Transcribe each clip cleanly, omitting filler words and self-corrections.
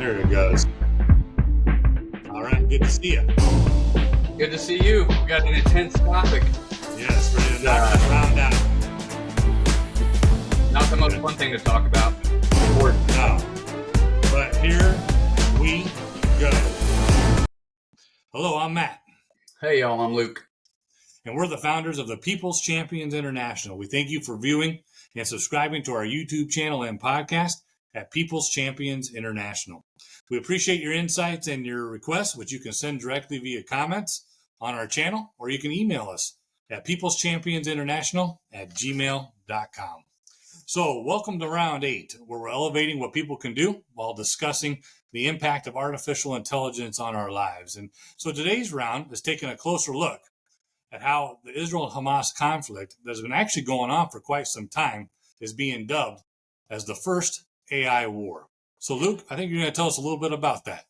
There it goes. All right, good to see you. Good to see you. We got an intense topic. Yes, ready to knock this round out. Not the most fun thing to talk about. No. But here we go. Hello, I'm Matt. Hey, y'all, I'm Luke. And we're the founders of the People's Champions International. We thank you for viewing and subscribing to our YouTube channel and podcast at People's Champions International. We appreciate your insights and your requests, which you can send directly via comments on our channel, or you can email us at peopleschampionsinterntional@gmail.com. So welcome to round 8, where we're elevating what people can do while discussing the impact of artificial intelligence on our lives. And so today's round is taking a closer look at how the Israel-Hamas conflict that has been actually going on for quite some time is being dubbed as the first AI war. So Luke, I think you're going to tell us a little bit about that.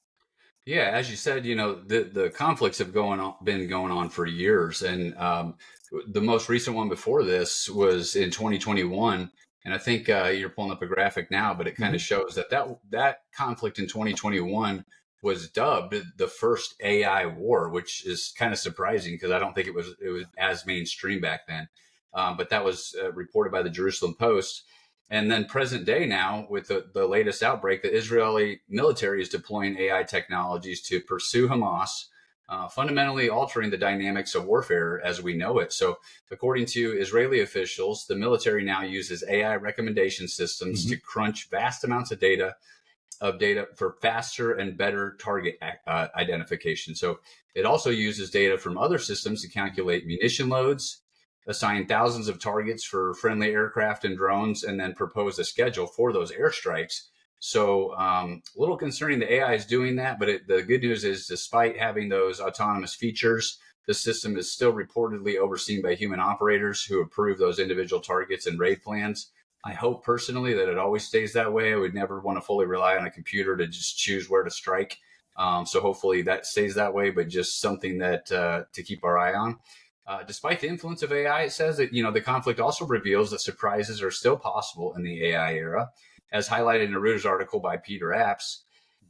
Yeah, as you said, the conflicts have been going on for years. And the most recent one before this was in 2021. And I think you're pulling up a graphic now, but it kind of shows that conflict in 2021 was dubbed the first AI war, which is kind of surprising because I don't think it was as mainstream back then. But that was reported by the Jerusalem Post. And then present day now, with the latest outbreak, the Israeli military is deploying AI technologies to pursue Hamas, fundamentally altering the dynamics of warfare as we know it. So according to Israeli officials, the military now uses AI recommendation systems to crunch vast amounts of data for faster and better target identification. So it also uses data from other systems to calculate munition loads, assign thousands of targets for friendly aircraft and drones, and then propose a schedule for those airstrikes. So a little concerning the AI is doing that, but the good news is despite having those autonomous features, the system is still reportedly overseen by human operators who approve those individual targets and raid plans. I hope personally that it always stays that way. I would never want to fully rely on a computer to just choose where to strike. So hopefully that stays that way, but just something that to keep our eye on. Despite the influence of AI, it says that, the conflict also reveals that surprises are still possible in the AI era. As highlighted in a Reuters article by Peter Apps,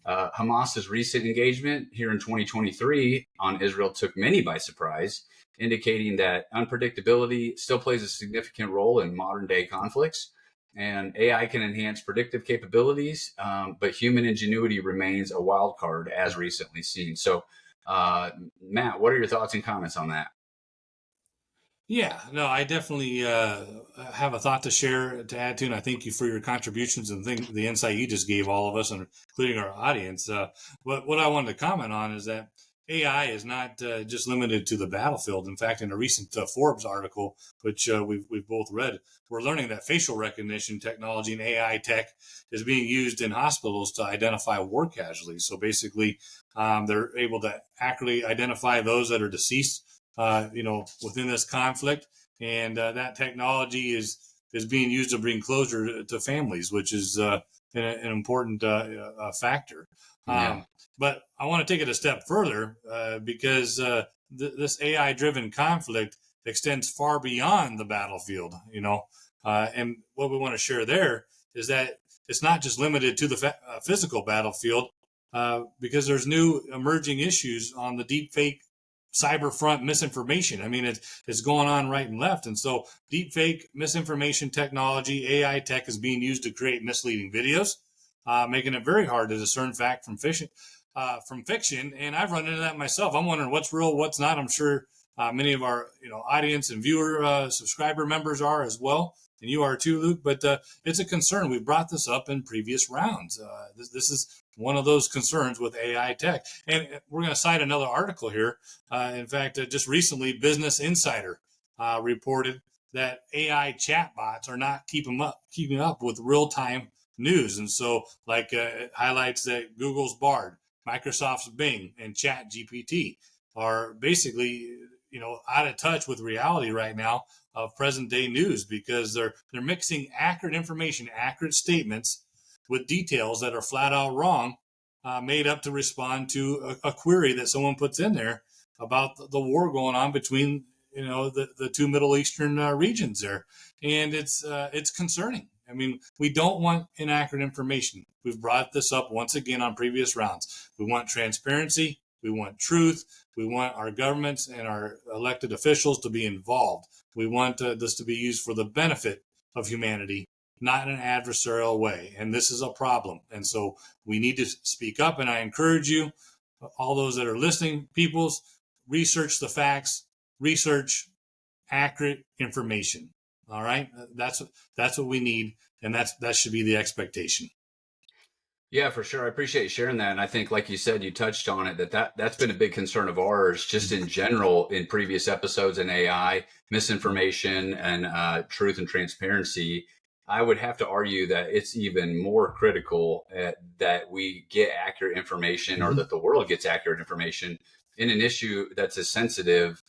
Hamas's recent engagement here in 2023 on Israel took many by surprise, indicating that unpredictability still plays a significant role in modern day conflicts. And AI can enhance predictive capabilities, but human ingenuity remains a wild card as recently seen. So, Matt, what are your thoughts and comments on that? Yeah, no, I definitely have a thought to add to, and I thank you for your contributions and the insight you just gave all of us, including our audience. But what I wanted to comment on is that AI is not just limited to the battlefield. In fact, in a recent Forbes article, which we've both read, we're learning that facial recognition technology and AI tech is being used in hospitals to identify war casualties. So basically, they're able to accurately identify those that are deceased within this conflict, and that technology is being used to bring closure to families, which is an important factor. But I want to take it a step further because this AI-driven conflict extends far beyond the battlefield. And what we want to share there is that it's not just limited to the physical battlefield, because there's new emerging issues on the deepfake cyberfront misinformation. I mean, it's going on right and left. And so deepfake misinformation technology, AI tech, is being used to create misleading videos, making it very hard to discern fact from fiction. And I've run into that myself. I'm wondering what's real, what's not. I'm sure many of our audience and viewer subscriber members are as well. And you are too, Luke. But it's a concern. We brought this up in previous rounds. This is one of those concerns with AI tech. And we're going to cite another article here. In fact, just recently, Business Insider reported that AI chatbots are not keeping up with real-time news. And so, it highlights that Google's Bard, Microsoft's Bing, and ChatGPT are basically, out of touch with reality right now of present-day news, because they're mixing accurate information, accurate statements, with details that are flat out wrong, made up to respond to a query that someone puts in there about the war going on between the two Middle Eastern regions there. And it's concerning. I mean, we don't want inaccurate information. We've brought this up once again on previous rounds. We want transparency. We want truth. We want our governments and our elected officials to be involved. We want this to be used for the benefit of humanity, not in an adversarial way. And this is a problem. And so we need to speak up. And I encourage you, all those that are listening, peoples, research the facts, research accurate information. All right. That's what we need. And that should be the expectation. Yeah, for sure. I appreciate you sharing that. And I think, like you said, you touched on it, that's been a big concern of ours just in general in previous episodes in AI, misinformation and truth and transparency. I would have to argue that it's even more critical that we get accurate information or that the world gets accurate information in an issue that's as sensitive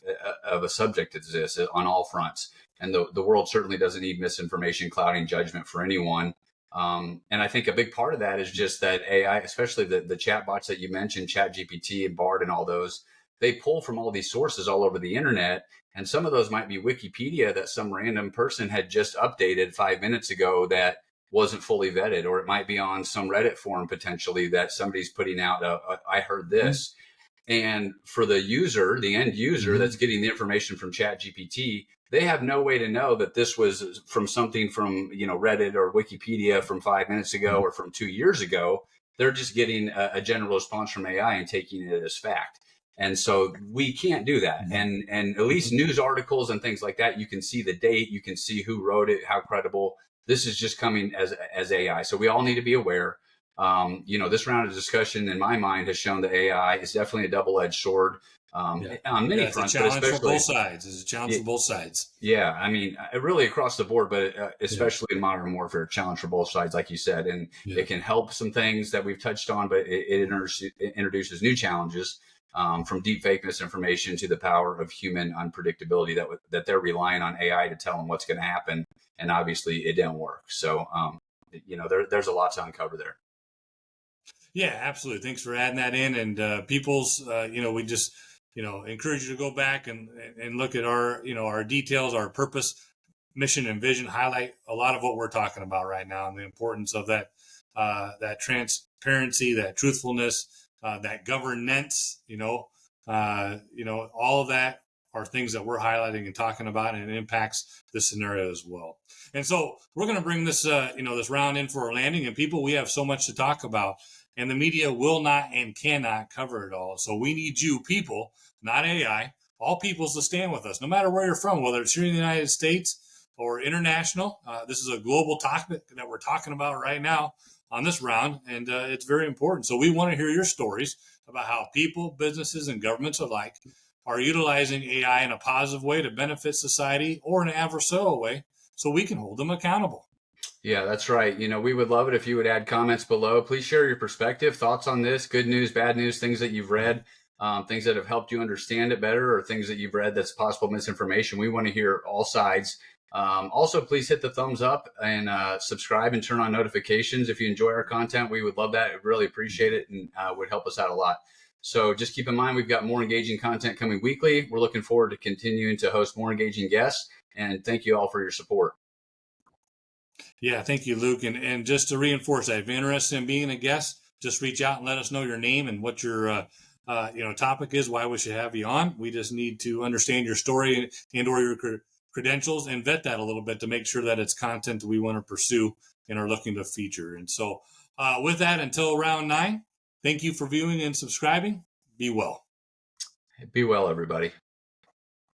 of a subject as this on all fronts. And the world certainly doesn't need misinformation clouding judgment for anyone. And I think a big part of that is just that AI, especially the chat bots that you mentioned, ChatGPT and Bard and all those, they pull from all these sources all over the internet. And some of those might be Wikipedia that some random person had just updated 5 minutes ago that wasn't fully vetted, or it might be on some Reddit forum potentially that somebody's putting out, I heard this. And for the user, the end user that's getting the information from ChatGPT, they have no way to know that this was from something from, Reddit or Wikipedia from 5 minutes ago or from 2 years ago. They're just getting a general response from AI and taking it as fact. And so we can't do that. And at least news articles and things like that, you can see the date, you can see who wrote it, how credible. This is just coming as AI. So we all need to be aware. This round of discussion in my mind has shown that AI is definitely a double-edged sword on many fronts. It's a challenge for both sides. It's a challenge for both sides. Yeah, I mean, really across the board, but especially in modern warfare, a challenge for both sides, like you said. And it can help some things that we've touched on, but it introduces new challenges from deepfake misinformation to the power of human unpredictability that they're relying on AI to tell them what's going to happen. And obviously it didn't work. So, there's a lot to uncover there. Yeah, absolutely. Thanks for adding that in. And people's, we just, encourage you to go back and look at our details, our purpose, mission, and vision, highlight a lot of what we're talking about right now and the importance of that transparency, that truthfulness, that governance, all of that are things that we're highlighting and talking about, and it impacts this scenario as well. And so we're going to bring this, this round in for a landing. And people, we have so much to talk about, and the media will not and cannot cover it all. So we need you, people, not AI, all peoples to stand with us, no matter where you're from, whether it's here in the United States or international. This is a global topic that we're talking about right now on this round, and it's very important. So we want to hear your stories about how people, businesses, and governments alike are utilizing AI in a positive way to benefit society or in an adversarial way, so we can hold them accountable. Yeah, that's right. We would love it if you would add comments below. Please share your perspective, thoughts on this, good news, bad news, things that you've read, things that have helped you understand it better, or things that you've read that's possible misinformation. We want to hear all sides. Also, please hit the thumbs up and subscribe and turn on notifications. If you enjoy our content, we would love that. I'd really appreciate it and would help us out a lot. So just keep in mind, we've got more engaging content coming weekly. We're looking forward to continuing to host more engaging guests. And thank you all for your support. Yeah, thank you, Luke. And just to reinforce that, if you're interested in being a guest, just reach out and let us know your name and what your topic is, why we should have you on. We just need to understand your story and or your credentials and vet that a little bit to make sure that it's content that we want to pursue and are looking to feature. And so with that, until round 9, thank you for viewing and subscribing. Be well. Be well, everybody.